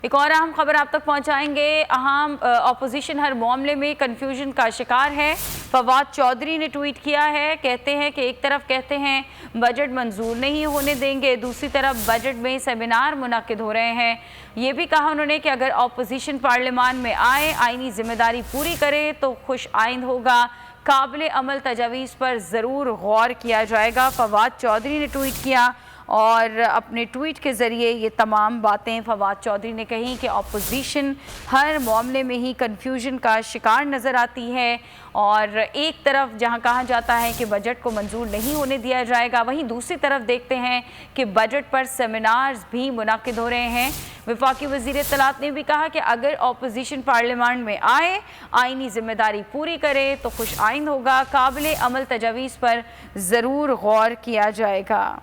एक और अहम खबर आप तक पहुंचाएंगे। अहम ऑपोजिशन हर मामले में कंफ्यूजन का शिकार है। फवाद चौधरी ने ट्वीट किया है, कहते हैं कि एक तरफ कहते हैं बजट मंजूर नहीं होने देंगे, दूसरी तरफ बजट में सेमिनार मुनक्किद हो रहे हैं। ये भी कहा उन्होंने कि अगर ऑपोजिशन पार्लियामान में आए, आईनी जिम्मेदारी पूरी करे तो खुश आइंद होगा, काबिल अमल तजावीज़ पर ज़रूर गौर किया जाएगा। फवाद चौधरी ने ट्वीट किया और अपने ट्वीट के ज़रिए ये तमाम बातें फवाद चौधरी ने कही कि अपोजिशन हर मामले में ही कन्फ्यूजन का शिकार नज़र आती है और एक तरफ जहां कहा जाता है कि बजट को मंजूर नहीं होने दिया जाएगा, वहीं दूसरी तरफ देखते हैं कि बजट पर सेमिनार्स भी मुनाकिद हो रहे हैं। वफाकी वज़ीर इत्तलात ने भी कहा कि अगर अपोजिशन पार्लियामान में आए, आइनी जिम्मेदारी पूरी करे तो खुश आइंद होगा, काबिल अमल तजावीज़ पर ज़रूर गौर किया जाएगा।